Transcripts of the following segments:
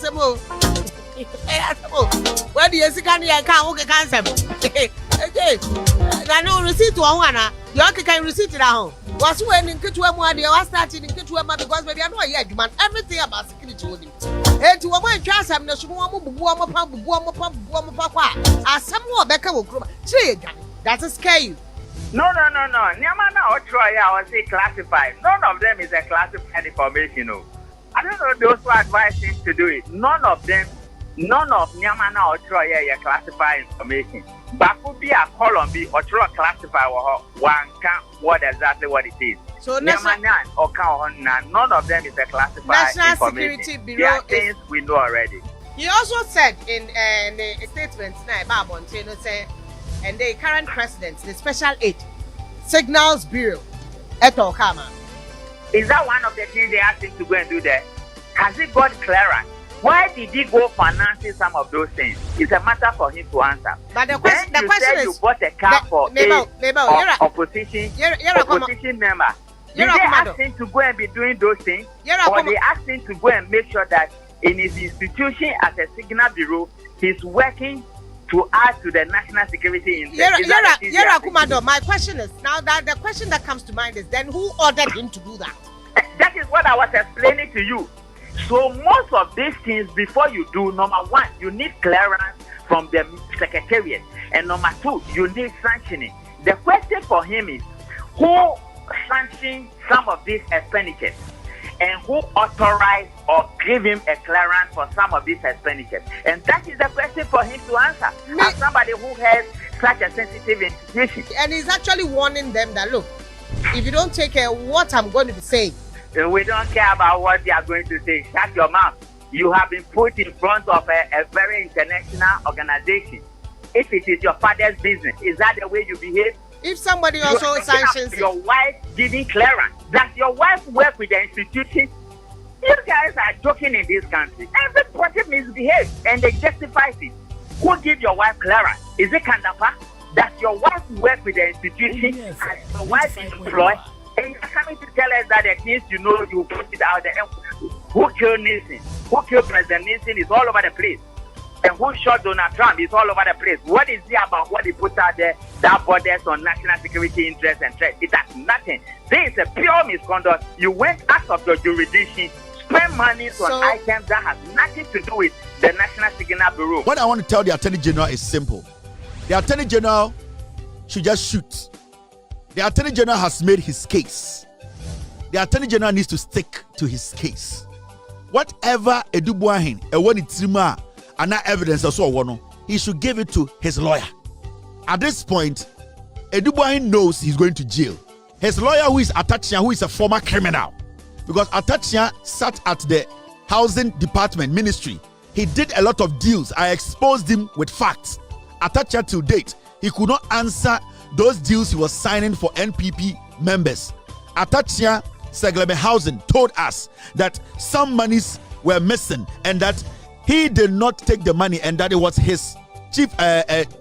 asemo. Where do you see can cancel? Okay. Na no receipt one ana. You can receipt it at home. Was when in Kitwa one day was starting in Kitwa because maybe I know a man everything about security with him. And to a man chance I'm not sure as some more Becca will grow. That's a scare you. No. Nyamana or Troy, I would say classified. None of them is a classified information. No. I don't know those who advise him to do it. None of Nyamana or Troy are classified information. But could be a column be or Troy classify one can't what exactly what it is. So Nyamana or none of them is a classified National information. Security Bureau things we know already. He also said in the statement say and the current president, the special aid, Signals Bureau, Eto Kama. Is that one of the things they asked him to go and do there? Has he got clearance? Why did he go financing some of those things? It's a matter for him to answer. But the question is, you bought a car for opposition member. Did they ask him to go and be doing those things? Or they asked him to go and make sure that in his institution as a signal bureau, he's working to add to the national security interest? My question is, now that the question that comes to mind is, then who ordered him to do that? That is what I was explaining to you. So most of these things, before you do, number one, you need clearance from the secretariat. And number two, you need sanctioning. The question for him is, who sanctioned some of these expenditures? And who authorized or gave him a clearance for some of these expenditures? And that is the question for him to answer. As somebody who has such a sensitive institution. And he's actually warning them that, look, if you don't take care of what I'm going to be saying, we don't care about what they are going to say. Shut your mouth. You have been put in front of a very international organization. If it is your father's business, is that the way you behave? If somebody also sanctions your wife giving clearance, does your wife work with the institution? You guys are joking in this country. Everybody misbehaves and they justify it. Who give your wife clearance? Is it Kandapa? Does your wife work with the institution? Yes, as your wife is employed? And you're coming to tell us that the things you know, you put it out there. Who killed Nixon? Who killed President Nixon is all over the place. And who shot Donald Trump is all over the place. What is it about what he put out there that borders on national security interests and threats? It has nothing. This is a pure misconduct. You went out of your jurisdiction, spend money on items that has nothing to do with the National Signal Bureau. What I want to tell the Attorney General is simple. The Attorney General should just shoot. The Attorney General has made his case. The Attorney General needs to stick to his case. Whatever Boahen, and that evidence also one, he should give it to his lawyer. At this point, Boahen knows he's going to jail. His lawyer, who is Atachia, who is a former criminal, because Atachia sat at the housing department ministry. He did a lot of deals. I exposed him with facts. Atachia till date, he could not answer those deals he was signing for NPP members. Atachia Seglebe Housing told us that some monies were missing and that he did not take the money and that it was his chief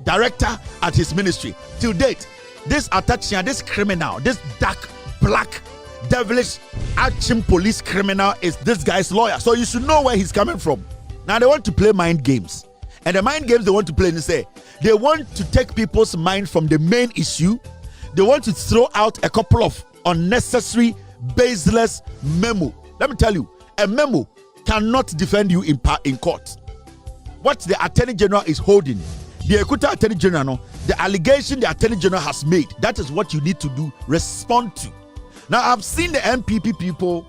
director at his ministry. Till date, this Atachia, this criminal, this dark, black, devilish, arching police criminal is this guy's lawyer. So you should know where he's coming from. Now they want to play mind games. And the mind games they want to play, they want to take people's mind from the main issue. They want to throw out a couple of unnecessary, baseless memo. Let me tell you, a memo cannot defend you in court. What the Attorney General is holding, the Ekuta Attorney General, the allegation the Attorney General has made, that is what you need to do, respond to. Now, I've seen the NPP people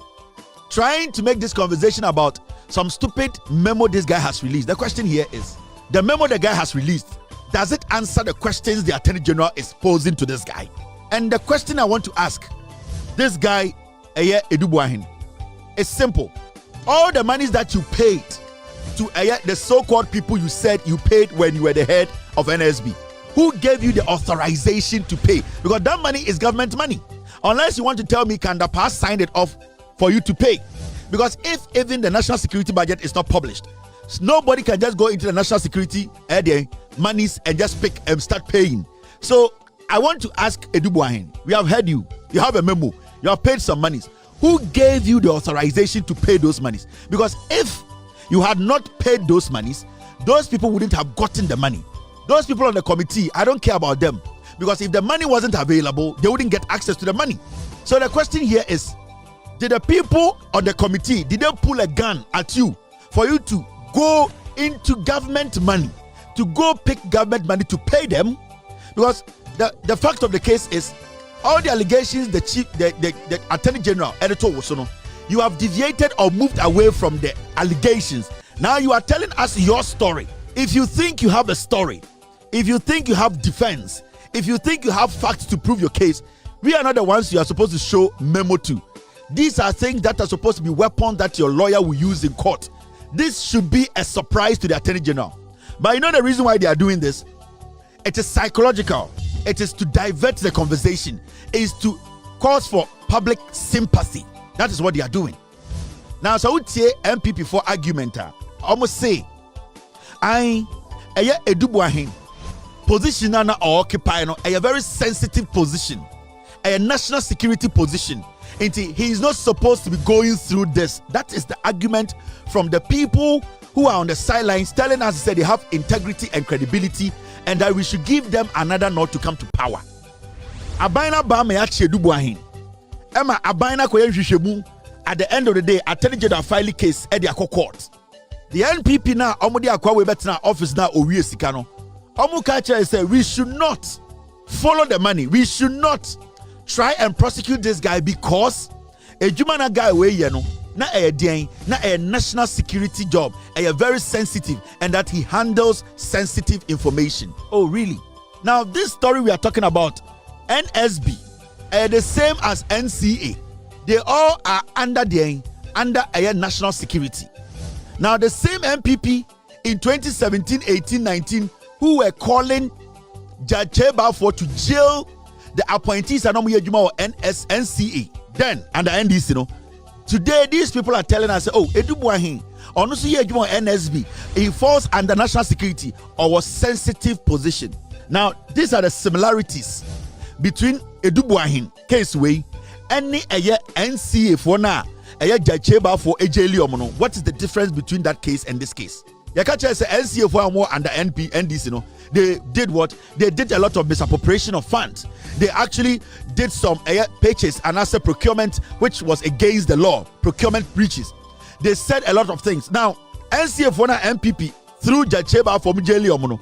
trying to make this conversation about some stupid memo this guy has released. The question here is, the memo the guy has released, does it answer the questions the Attorney General is posing to this guy? And the question I want to ask this guy, Boahen, is simple. All the monies that you paid to the so-called people you said you paid when you were the head of NSB, who gave you the authorization to pay? Because that money is government money. Unless you want to tell me Kandapa signed it off for you to pay. Because if even the national security budget is not published, nobody can just go into the national security monies and just pick and start paying. So I want to ask Boahen, we have heard you. You have a memo. You have paid some monies. Who gave you the authorization to pay those monies? Because if you had not paid those monies, those people wouldn't have gotten the money. Those people on the committee, I don't care about them, because if the money wasn't available, they wouldn't get access to the money. So the question here is, did the people on the committee, did they pull a gun at you for you to go into government money, to go pick government money to pay them? Because the fact of the case is, all the allegations the Attorney General, Editor Wosono, you have deviated or moved away from the allegations. Now you are telling us your story. If you think you have a story, if you think you have defense, if you think you have facts to prove your case, we are not the ones you are supposed to show memo to. These are things that are supposed to be weapons that your lawyer will use in court. This should be a surprise to the Attorney General. But you know the reason why they are doing this? It is psychological. It is to divert the conversation. It is to cause for public sympathy. That is what they are doing. Now, so we say MPP for argument. Almost say, Boahen position na occupy a very sensitive position, a national security position. And he is not supposed to be going through this. That is the argument from the people who are on the sidelines, telling us that they have integrity and credibility, and that we should give them another nod to come to power. Abaina ba me ache Boahen. Emma abaina ko yenhwehwemu. At the end of the day, Attorney General file case at the court. The NPP now omodi akwa we better office now owie sika no. Omu culture say we should not follow the money. We should not try and prosecute this guy because a Jumana guy way na a national security job, a very sensitive, and that he handles sensitive information. Oh really? Now this story we are talking about, NSB, the same as NCA. They all are under a national security. Now the same MPP in 2017, 18, 19 who were calling Judge Ghpage to jail the appointees and NCA then under NDC, you know. Today these people are telling us, oh, Boahen, also NSB, he falls under national security or was sensitive position. Now these are the similarities between Boahen case way any NCA for now Judge Ghpage for AJLI. What is the difference between that case and this case? Yakacha say NCA for more under NDC, you know. They did what? They did a lot of misappropriation of funds. They actually did some purchase and asset procurement which was against the law, procurement breaches. They said a lot of things. Now, NCA for now MPP through Judge Ghpage for AJLI.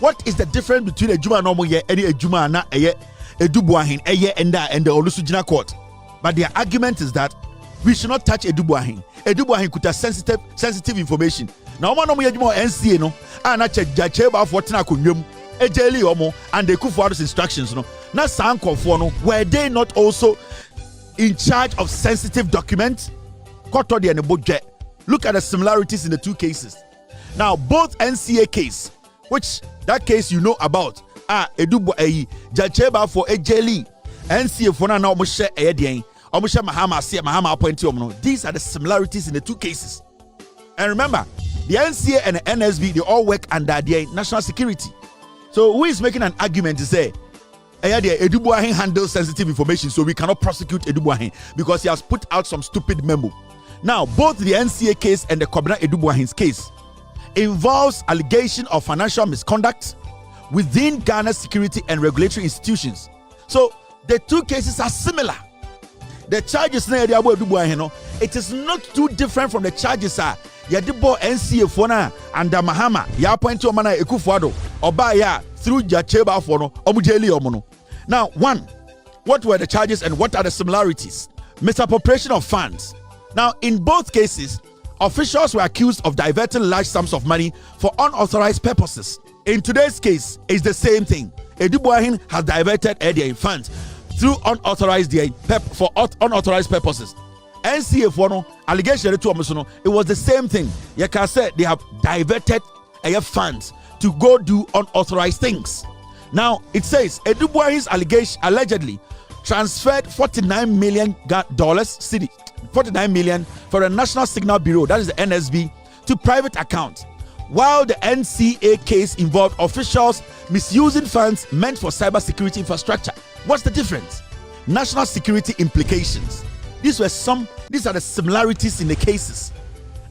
What is the difference between a Juma normal year and a Juma na Boahen and the Olusujina court? But their argument is that we should not touch Boahen. Boahen could have sensitive information. Now, one of NCA no, and I check Judge Ghpage for Tinakunyum, AJLI Omo, and they could follow those instructions. No, now Sanko for no, were they not also in charge of sensitive documents? Look at the similarities in the two cases. Now, both NCA case, which that case you know about, Judge Ghpage for AJLI, NCA for now almost share Mahama appointee. These are the similarities in the two cases. And remember, the NCA and the NSB, they all work under their national security. So who is making an argument to say Boahen handles sensitive information, so we cannot prosecute Boahen because he has put out some stupid memo? Now, both the NCA case and the Kobina Boahen's case involves allegation of financial misconduct within Ghana's security and regulatory institutions. So the two cases are similar. The charges na Boahen, it is not too different from the charges Yadibo NCA for na under Mahama ya appointee omana Ekufuado oba ya through Judge Ghpage for no omujeli omono. Now, one, what were the charges and what are the similarities? Misappropriation of funds. Now, in both cases, officials were accused of diverting large sums of money for unauthorized purposes. In today's case, it's the same thing. Boahen has diverted funds through unauthorized for unauthorized purposes. NCA for no allegation to Amusuno, it was the same thing. Yaka said they have diverted funds to go do unauthorized things. Now it says Boahen's allegation allegedly transferred $49 million city, 49 million for the National Signal Bureau, that is the NSB, to private accounts, while the NCA case involved officials misusing funds meant for cybersecurity infrastructure. What's the difference? National security implications. These are the similarities in the cases.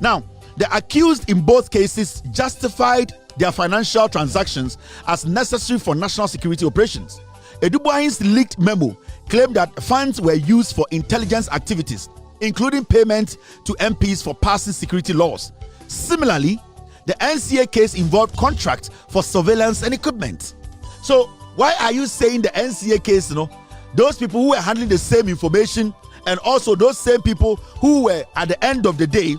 Now, The accused in both cases justified their financial transactions as necessary for national security operations. Boahen's leaked memo claimed that funds were used for intelligence activities, including payment to MPs for passing security laws. Similarly, the NCA case involved contracts for surveillance and equipment. So why are you saying the NCA case, those people who were handling the same information and also those same people who were at the end of the day,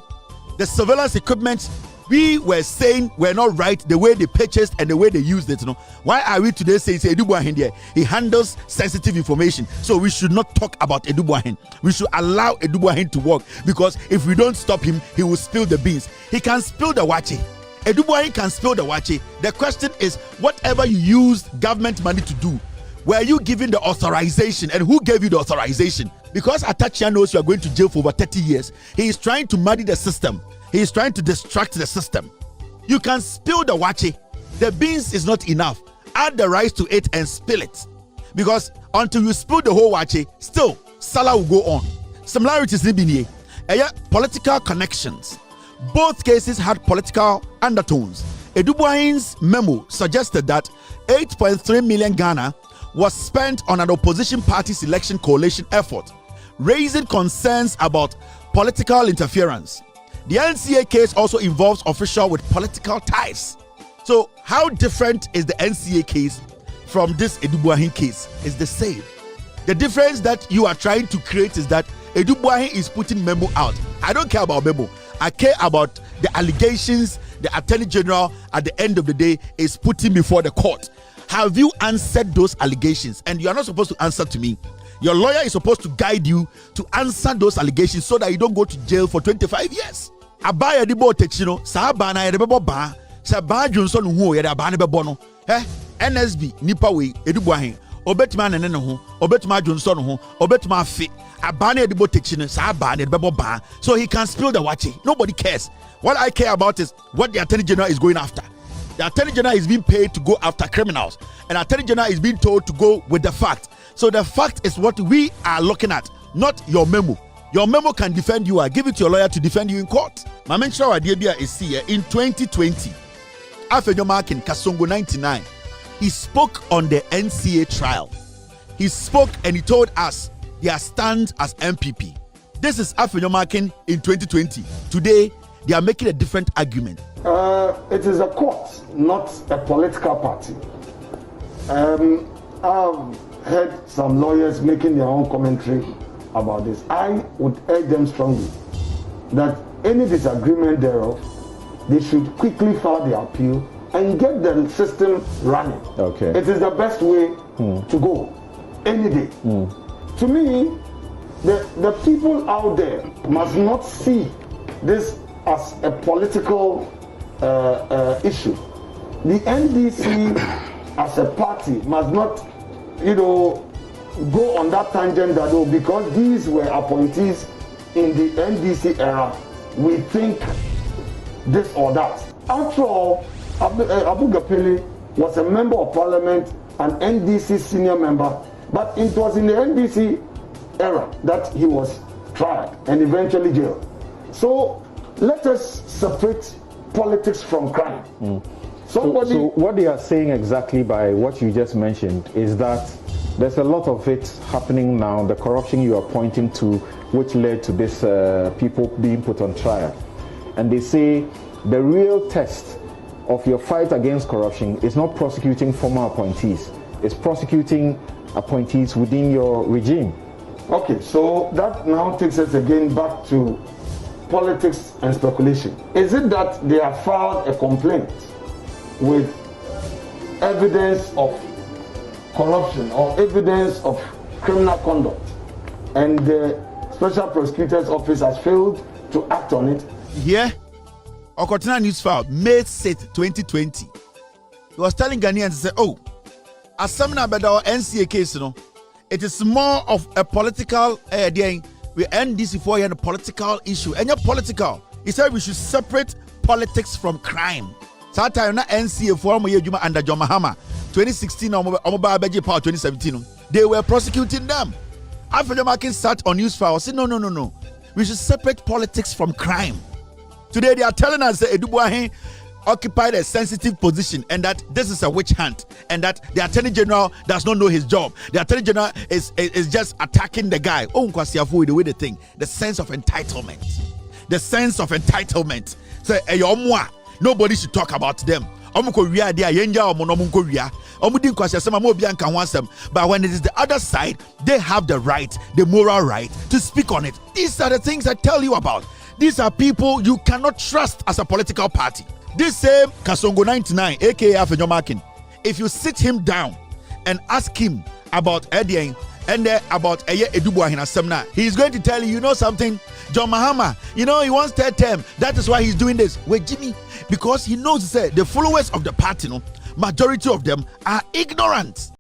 the surveillance equipment we were saying were not right, the way they purchased and the way they used it, Why are we today saying Boahen there? He handles sensitive information, so we should not talk about Boahen. We should allow Boahen to work, because if we don't stop him, he will spill the beans. He can spill the wache. Boahen can spill the wache. The question is, whatever you used government money to do, were you given the authorization, and who gave you the authorization? Because Atachia knows you are going to jail for over 30 years. He is trying to muddy the system. He is trying to distract the system. You can spill the wache. The beans is not enough. Add the rice to it and spill it. Because until you spill the whole wache, still, Salah will go on. Similarities in Biniye. Political connections. Both cases had political undertones. Boahen's memo suggested that 8.3 million Ghana was spent on an opposition party's election coalition effort, raising concerns about political interference. The NCA case also involves officials with political ties. So how different is the NCA case from this Boahen case? It's the same. The difference that you are trying to create is that Boahen is putting memo out. I don't care about memo. I care about the allegations the Attorney General at the end of the day is putting before the court. Have you answered those allegations? And you are not supposed to answer to me. Your lawyer is supposed to guide you to answer those allegations so that you don't go to jail for 25 years. Abaya di bo techino, Sahabana Rebebo Ba, Sabah Johnson who yada Bani Bebono, NSB, Nipa we, Boahen, Obetman and Neno, Obetma Johnson who, Obetma Fit, Abani di bo techino, Sahabana Rebebo Ba, so he can spill the watch. Nobody cares. What I care about is what the Attorney General is going after. The Attorney General is being paid to go after criminals, and the Attorney General is being told to go with the fact. So the fact is what we are looking at, not your memo. Your memo can defend you. I give it to your lawyer to defend you in court. My mention is here in 2020. Afenyo Markin, Kasongo 99. He spoke on the NCA trial. He spoke and he told us their stand as MPP. This is Afenyo Markin in 2020. Today, they are making a different argument. It is a court, not a political party. I've heard some lawyers making their own commentary about this. I would urge them strongly that any disagreement thereof, they should quickly file the appeal and get the system running. Okay. It is the best way to go any day. To me, the people out there must not see this as a political issue. The NDC as a party must not, go on that tangent that because these were appointees in the NDC era, we think this or that. After all, Abu Ghpage was a member of parliament, an NDC senior member, but it was in the NDC era that he was tried and eventually jailed. So let us separate politics from crime. So what they are saying exactly by what you just mentioned is that there's a lot of it happening now, the corruption you are pointing to, which led to this people being put on trial. And they say the real test of your fight against corruption is not prosecuting former appointees, it's prosecuting appointees within your regime. Okay, so that now takes us again back to politics and speculation. Is it that they have filed a complaint with evidence of corruption or evidence of criminal conduct, and the Special Prosecutor's Office has failed to act on it? Yeah. Okotina News File, May 6th, 2020. He was telling Ghanaians, to say, as something about our NCA case, it is more of a political we end this before a political issue. And you're political. He said we should separate politics from crime. So time na NCA for under John Mahama 2016 or 2017. They were prosecuting them. Afenyo Markin sat on News File, said no. We should separate politics from crime. Today they are telling us that Boahen occupied a sensitive position and that this is a witch hunt and that the Attorney General does not know his job. The Attorney General is just attacking the guy. Oh, the way they think, the sense of entitlement. The sense of entitlement. Say, nobody should talk about them. But when it is the other side, they have the right, the moral right to speak on it. These are the things I tell you about. These are people you cannot trust as a political party. This same Kasongo 99, aka Afenyo Markin, if you sit him down and ask him about Edien and about Edu Boahen Asemna, he's going to tell you, you know something, John Mahama, you know he wants third term. That is why he's doing this. Wait, Jimmy, because he knows the followers of the party, majority of them are ignorant.